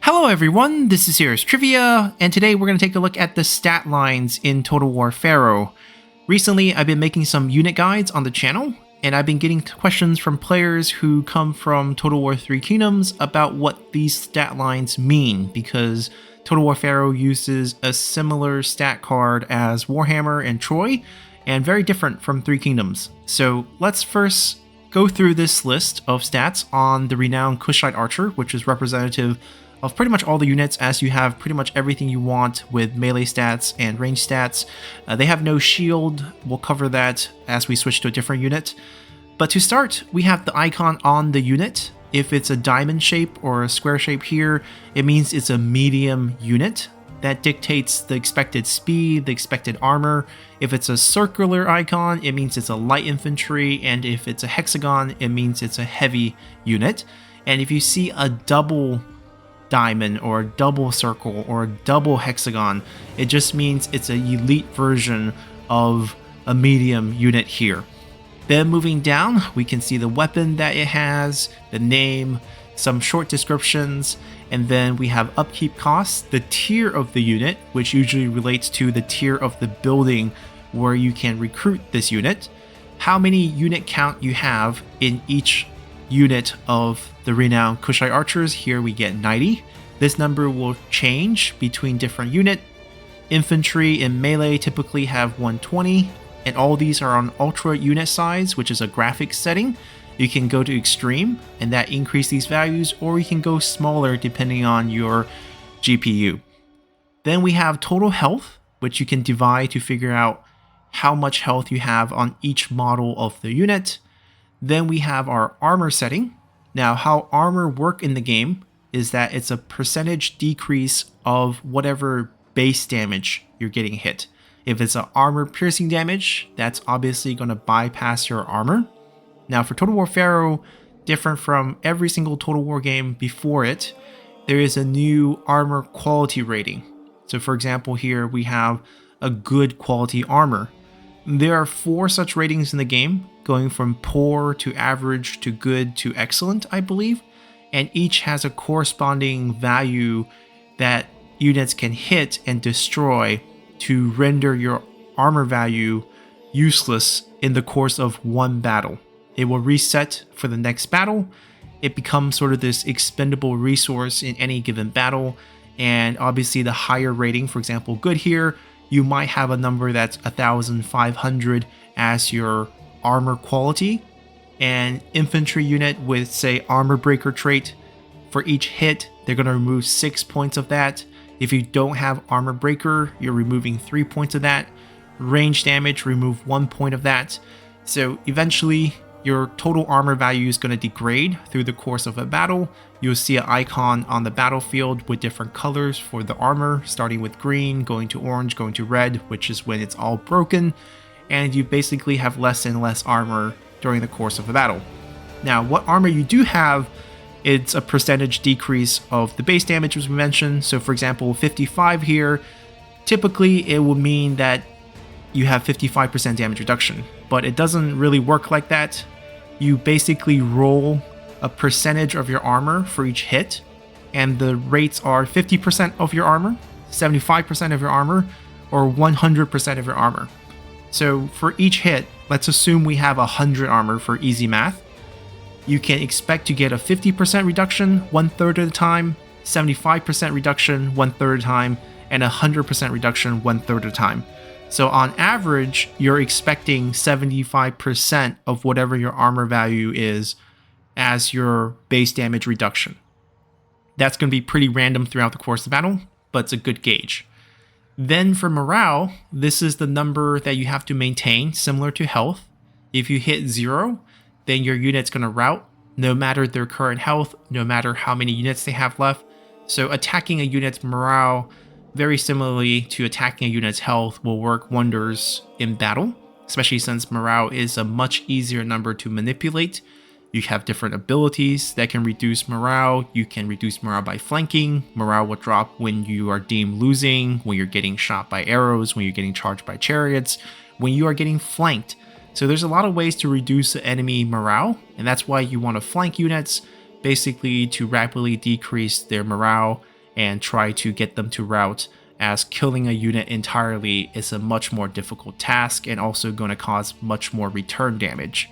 Hello everyone, this is Heroes Trivia, and today we're going to take a look at the stat lines in Total War Pharaoh. Recently, I've been making some unit guides on the channel, and I've been getting questions from players who come from Total War Three Kingdoms about what these stat lines mean, because Total War Pharaoh uses a similar stat card as Warhammer and Troy, and very different from Three Kingdoms. So let's first go through this list of stats on the renowned Kushite Archer, which is representative of pretty much all the units, as you have pretty much everything you want with melee stats and range stats. They have no shield. We'll cover that as we switch to a different unit. But to start, we have the icon on the unit. If it's a diamond shape or a square shape here, it means it's a medium unit. That dictates the expected speed, the expected armor. If it's a circular icon, it means it's a light infantry, and if it's a hexagon, it means it's a heavy unit. And if you see a double diamond or a double circle or a double hexagon, it just means it's an elite version of a medium unit here. Then moving down, we can see the weapon that it has, the name, some short descriptions, and then we have upkeep costs, the tier of the unit, which usually relates to the tier of the building where you can recruit this unit, how many unit count you have in each unit of the renowned Kushite archers. Here we get 90. This number will change between different unit. Infantry and melee typically have 120, and all these are on ultra unit size, which is a graphics setting. You can go to extreme and that increase these values, or you can go smaller depending on your GPU. Then we have total health, which you can divide to figure out how much health you have on each model of the unit. Then we have our armor setting. Now, how armor work in the game is that it's a percentage decrease of whatever base damage you're getting hit. If it's an armor piercing damage, that's obviously going to bypass your armor. Now, for Total War Pharaoh, different from every single Total War game before it, there is a new armor quality rating. So for example, here we have a good quality armor. There are 4 such ratings in the game, going from poor to average to good to excellent, I believe, and each has a corresponding value that units can hit and destroy to render your armor value useless in the course of one battle. It will reset for the next battle. It becomes sort of this expendable resource in any given battle, and obviously the higher rating, for example, good here, you might have a number that's 1,500 as your armor quality. An infantry unit with, say, armor breaker trait, for each hit, they're going to remove 6 points of that. If you don't have armor breaker, you're removing 3 points of that. Range damage, remove 1 point of that. So eventually, your total armor value is going to degrade through the course of a battle. You'll see an icon on the battlefield with different colors for the armor, starting with green, going to orange, going to red, which is when it's all broken, and you basically have less and less armor during the course of a battle. Now, what armor you do have, it's a percentage decrease of the base damage, as we mentioned. So for example, 55 here, typically it will mean that you have 55% damage reduction, but it doesn't really work like that. You basically roll a percentage of your armor for each hit, and the rates are 50% of your armor, 75% of your armor, or 100% of your armor. So for each hit, let's assume we have 100 armor for easy math. You can expect to get a 50% reduction 1/3 of the time, 75% reduction 1/3 of the time, and 100% reduction 1/3 of the time. So on average, you're expecting 75% of whatever your armor value is as your base damage reduction. That's going to be pretty random throughout the course of battle, but it's a good gauge. Then for morale, this is the number that you have to maintain, similar to health. If you hit 0, then your unit's going to rout, no matter their current health, no matter how many units they have left. So attacking a unit's morale, very similarly to attacking a unit's health, will work wonders in battle, especially since morale is a much easier number to manipulate. You have different abilities that can reduce morale. You can reduce morale by flanking. Morale will drop when you are deemed losing, when you're getting shot by arrows, when you're getting charged by chariots, when you are getting flanked. So there's a lot of ways to reduce the enemy morale, and that's why you want to flank units, basically to rapidly decrease their morale and try to get them to rout, as killing a unit entirely is a much more difficult task and also going to cause much more return damage.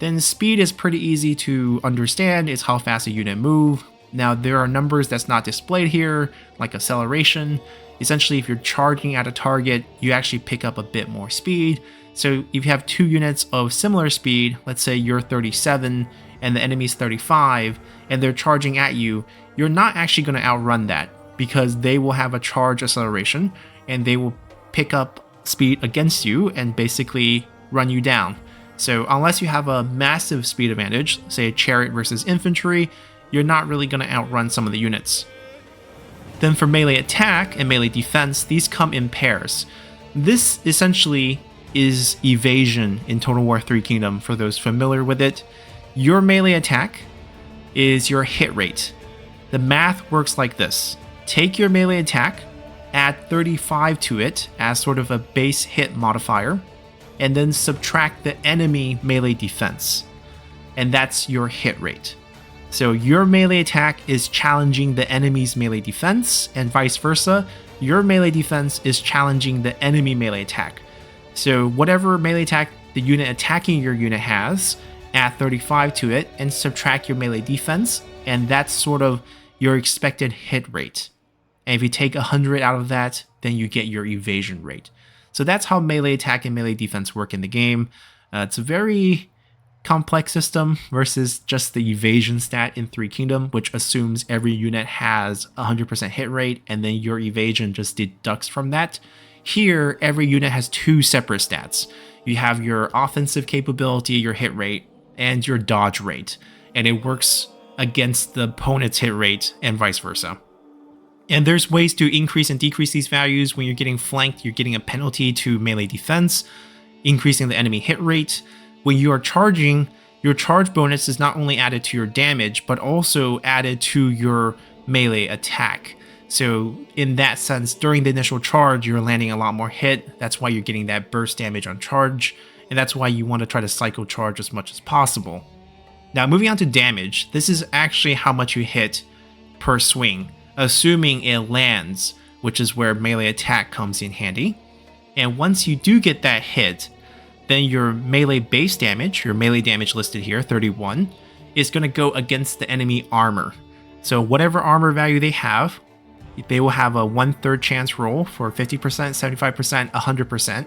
Then speed is pretty easy to understand. It's how fast a unit move. Now there are numbers that's not displayed here, like acceleration. Essentially, if you're charging at a target, you actually pick up a bit more speed. So if you have two units of similar speed, let's say you're 37 and the enemy's 35, and they're charging at you, you're not actually going to outrun that, because they will have a charge acceleration and they will pick up speed against you and basically run you down. So unless you have a massive speed advantage, say a chariot versus infantry, you're not really going to outrun some of the units. Then for melee attack and melee defense, these come in pairs. This essentially is evasion in Total War 3 Kingdom for those familiar with it. Your melee attack is your hit rate. The math works like this. Take your melee attack, add 35 to it as sort of a base hit modifier, and then subtract the enemy melee defense. And that's your hit rate. So your melee attack is challenging the enemy's melee defense, and vice versa. Your melee defense is challenging the enemy melee attack. So whatever melee attack the unit attacking your unit has, add 35 to it and subtract your melee defense, and that's sort of your expected hit rate. And if you take 100 out of that, then you get your evasion rate. So that's how melee attack and melee defense work in the game. It's a very complex system versus just the evasion stat in 3 Kingdom, which assumes every unit has 100% hit rate and then your evasion just deducts from that. Here, every unit has two separate stats. You have your offensive capability, your hit rate, and your dodge rate, and it works against the opponent's hit rate and vice versa. And there's ways to increase and decrease these values. When you're getting flanked, you're getting a penalty to melee defense, increasing the enemy hit rate. When you are charging, your charge bonus is not only added to your damage, but also added to your melee attack. So in that sense, during the initial charge, you're landing a lot more hit. That's why you're getting that burst damage on charge, and that's why you want to try to cycle charge as much as possible. Now moving on to damage, this is actually how much you hit per swing, assuming it lands, which is where melee attack comes in handy. And once you do get that hit, then your melee base damage, your melee damage listed here, 31, is going to go against the enemy armor. So whatever armor value they have, they will have a 1/3 chance roll for 50%, 75%, 100%,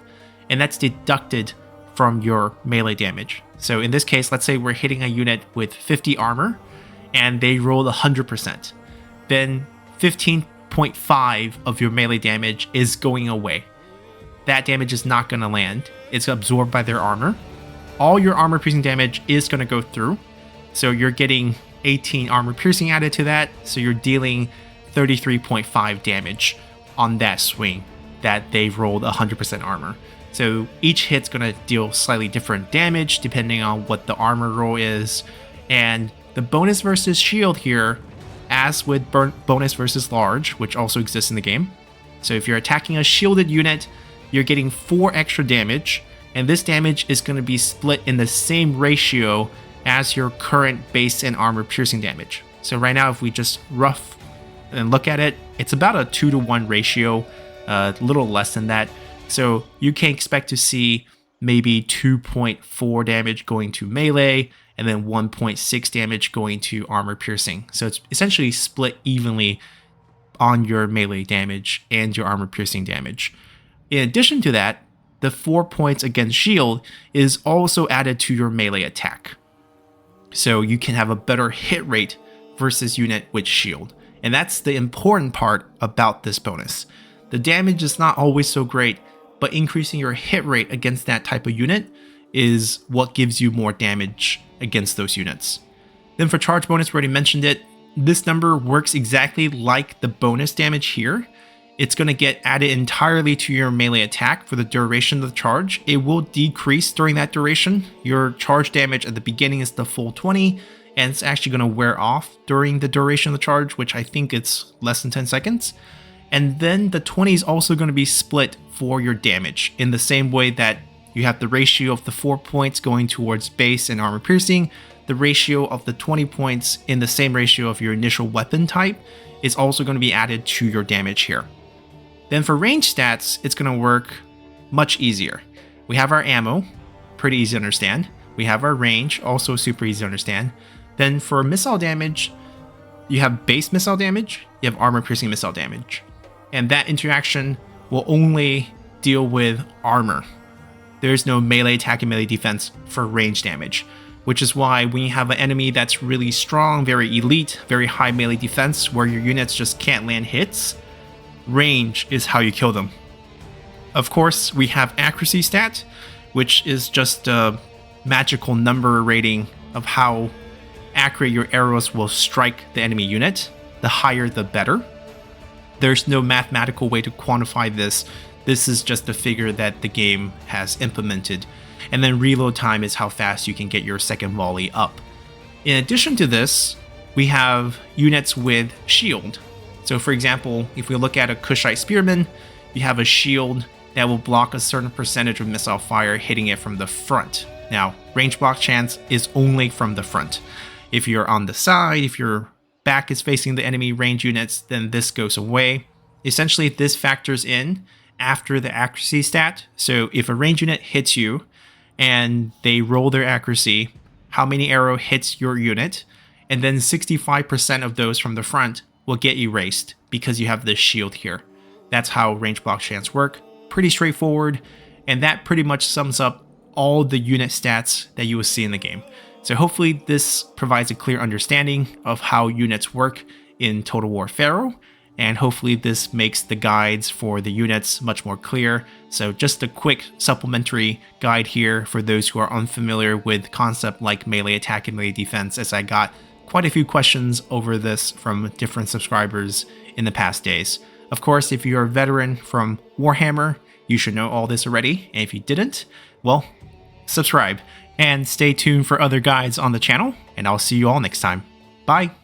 and that's deducted from your melee damage. So in this case, let's say we're hitting a unit with 50 armor, and they rolled 100%. Then 15.5 of your melee damage is going away. That damage is not going to land. It's absorbed by their armor. All your armor piercing damage is going to go through. So you're getting 18 armor piercing added to that. So you're dealing 33.5 damage on that swing that they've rolled 100% armor. So each hit's going to deal slightly different damage depending on what the armor roll is. And the bonus versus shield here, as with bonus versus large, which also exists in the game. So if you're attacking a shielded unit, you're getting 4 extra damage, and this damage is going to be split in the same ratio as your current base and armor piercing damage. So right now, if we just rough and look at it, it's about a 2-to-1 ratio, a little less than that. So you can expect to see maybe 2.4 damage going to melee, and then 1.6 damage going to armor piercing. So it's essentially split evenly on your melee damage and your armor piercing damage. In addition to that, the 4 points against shield is also added to your melee attack. So you can have a better hit rate versus unit with shield. And that's the important part about this bonus. The damage is not always so great, but increasing your hit rate against that type of unit is what gives you more damage against those units. Then for charge bonus, we already mentioned it. This number works exactly like the bonus damage here. It's going to get added entirely to your melee attack for the duration of the charge. It will decrease during that duration. Your charge damage at the beginning is the full 20, and it's actually going to wear off during the duration of the charge, which I think it's less than 10 seconds. And then the 20 is also going to be split for your damage in the same way that you have the ratio of the 4 points going towards base and armor piercing, the ratio of the 20 points in the same ratio of your initial weapon type is also going to be added to your damage here. Then for range stats, it's going to work much easier. We have our ammo, pretty easy to understand. We have our range, also super easy to understand. Then for missile damage, you have base missile damage, you have armor piercing missile damage. And that interaction will only deal with armor. There's no melee attack and melee defense for range damage, which is why when you have an enemy that's really strong, very elite, very high melee defense, where your units just can't land hits, range is how you kill them. Of course, we have accuracy stat, which is just a magical number rating of how accurate your arrows will strike the enemy unit. The higher, the better. There's no mathematical way to quantify this. This is just a figure that the game has implemented. And then reload time is how fast you can get your second volley up. In addition to this, we have units with shield. So for example, if we look at a Kushite Spearman, you have a shield that will block a certain percentage of missile fire hitting it from the front. Now, range block chance is only from the front. If you're on the side, if your back is facing the enemy range units, then this goes away. Essentially, this factors in after the accuracy stat. So if a range unit hits you and they roll their accuracy, how many arrow hits your unit, and then 65% of those from the front will get erased because you have this shield here. That's how range block chance work. Pretty straightforward, and that pretty much sums up all the unit stats that you will see in the game. So hopefully this provides a clear understanding of how units work in Total War Pharaoh, and hopefully this makes the guides for the units much more clear. So just a quick supplementary guide here for those who are unfamiliar with concept like melee attack and melee defense, as I got quite a few questions over this from different subscribers in the past days. Of course, if you're a veteran from Warhammer, you should know all this already, and if you didn't, well, subscribe and stay tuned for other guides on the channel, and I'll see you all next time. Bye!